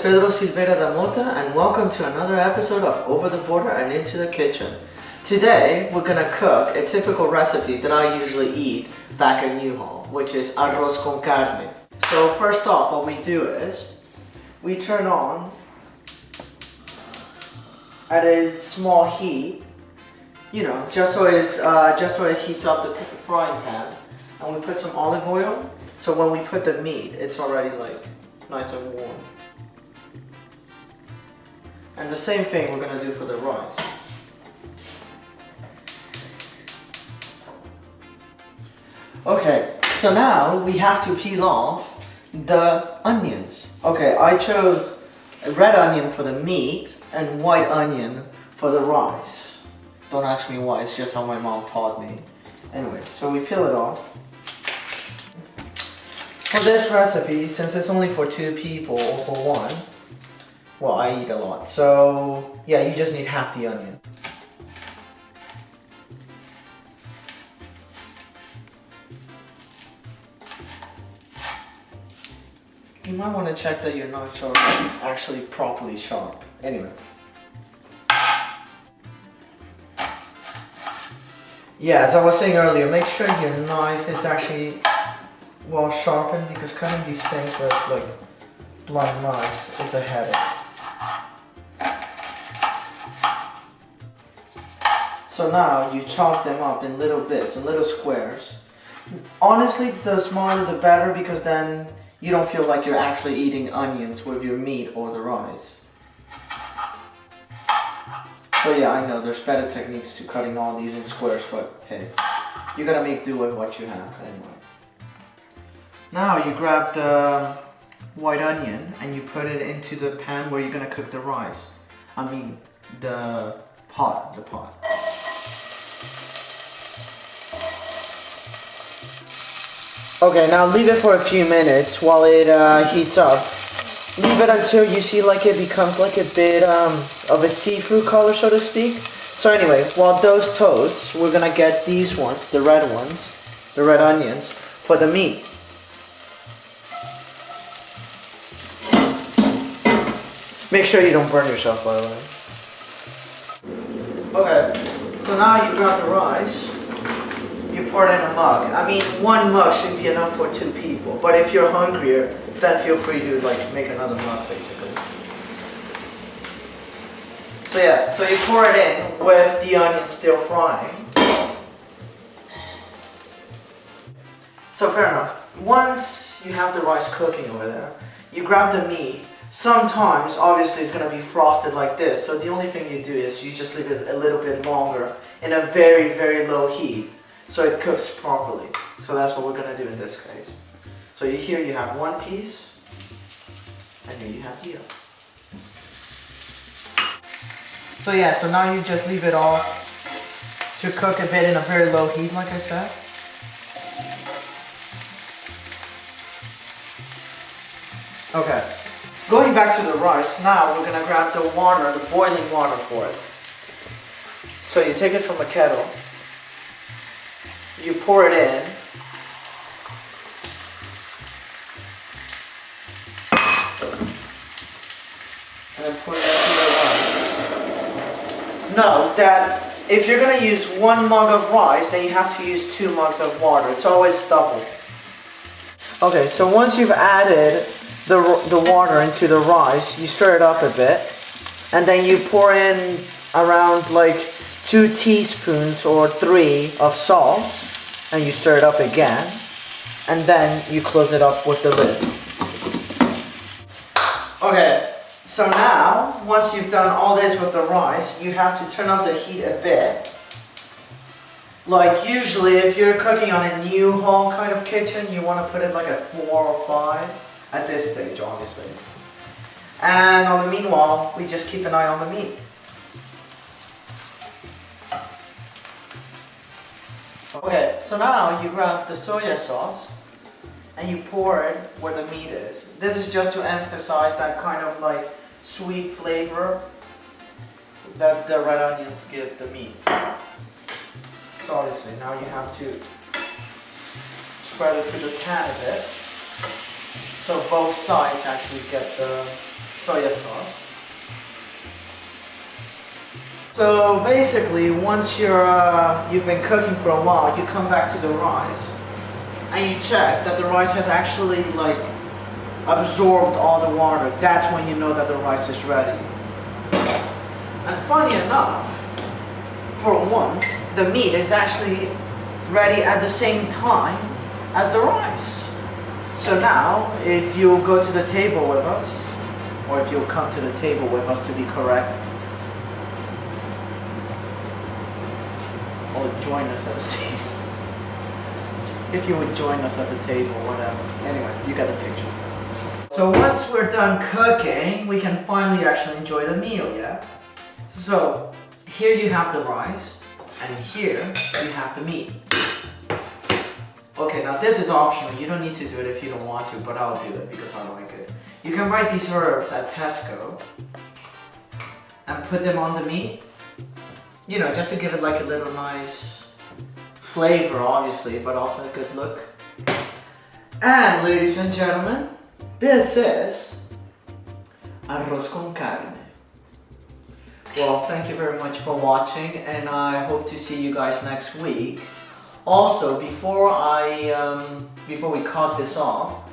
Pedro da Mota, and welcome to another episode of Over the Border and Into the Kitchen. Today we're gonna cook a typical recipe that I usually eat back in Newhall, which is Arroz con Carne. So first off, what we do is we turn on at a small heat, just so it heats up the frying pan, and we put some olive oil. So when we put the meat, it's already like nice and warm. And the same thing we're gonna do for the rice. Okay, so now we have to peel off the onions. Okay, I chose a red onion for the meat and white onion for the rice. Don't ask me why, it's just how my mom taught me. Anyway, so we peel it off. For this recipe, since it's only for 2 people or for 1, well, I eat a lot, so yeah, you just need half the onion. You might want to check that your knives are actually properly sharp. Anyway. Yeah, as I was saying earlier, make sure your knife is actually well sharpened, because cutting these things with like blunt knives is a headache. So now you chop them up in little bits, in little squares. Honestly, the smaller the better, because then you don't feel like you're actually eating onions with your meat or the rice. So yeah, I know there's better techniques to cutting all these in squares, but hey, you gotta make do with what you have anyway. Now you grab the white onion and you put it into the pan where you're gonna cook the rice. I mean, the pot. Okay, now leave it for a few minutes while it heats up. Leave it until you see like it becomes like a bit of a seafood color, so to speak. So anyway, while those toast, we're gonna get these ones, the red ones, the red onions, for the meat. Make sure you don't burn yourself, by the way. Okay, so now you grab the rice. You pour it in a mug. I mean, 1 mug should be enough for 2 people. But if you're hungrier, then feel free to like make another mug, basically. So yeah, so you pour it in with the onions still frying. So fair enough. Once you have the rice cooking over there, you grab the meat. Sometimes, obviously, it's going to be frosted like this. So the only thing you do is you just leave it a little bit longer in a very, very low heat, so it cooks properly. So that's what we're going to do in this case. So here you have 1 piece, and here you have the other. So yeah, so now you just leave it all to cook a bit in a very low heat, like I said. Okay, going back to the rice, now we're going to grab the water, the boiling water for it. So you take it from a kettle. You pour it in. And then pour it into the rice. Note that if you're going to use 1 mug of rice, then you have to use 2 mugs of water. It's always double. Okay, so once you've added the water into the rice, you stir it up a bit. And then you pour in around like 2 teaspoons or 3 of salt, and you stir it up again, and then you close it up with the lid. Okay, so now, once you've done all this with the rice, you have to turn up the heat a bit. Like usually, if you're cooking on a Newhall kind of kitchen, you want to put it like at 4 or 5, at this stage, obviously. And on the meanwhile, we just keep an eye on the meat. Okay, so now you grab the soya sauce and you pour it where the meat is. This is just to emphasize that kind of like sweet flavor that the red onions give the meat. So obviously now you have to spread it through the pan a bit, so both sides actually get the soya sauce. So basically, once you've been cooking for a while, you come back to the rice and you check that the rice has actually like absorbed all the water. That's when you know that the rice is ready. And funny enough, for once, the meat is actually ready at the same time as the rice. So now, if you'll go to the table with us, or if you'll come to the table with us to be correct, or join us at the table. If you would join us at the table, whatever. Anyway, you got the picture. So once we're done cooking, we can finally actually enjoy the meal, yeah? So, here you have the rice, and here you have the meat. Okay, now this is optional. You don't need to do it if you don't want to, but I'll do it because I like it. You can buy these herbs at Tesco and put them on the meat. You know, just to give it like a little nice flavor, obviously, but also a good look. And ladies and gentlemen, this is Arroz con Carne. Well, thank you very much for watching, and I hope to see you guys next week. Also, before we cut this off,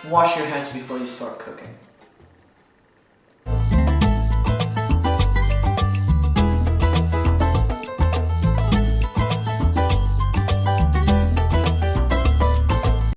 wash your hands before you start cooking.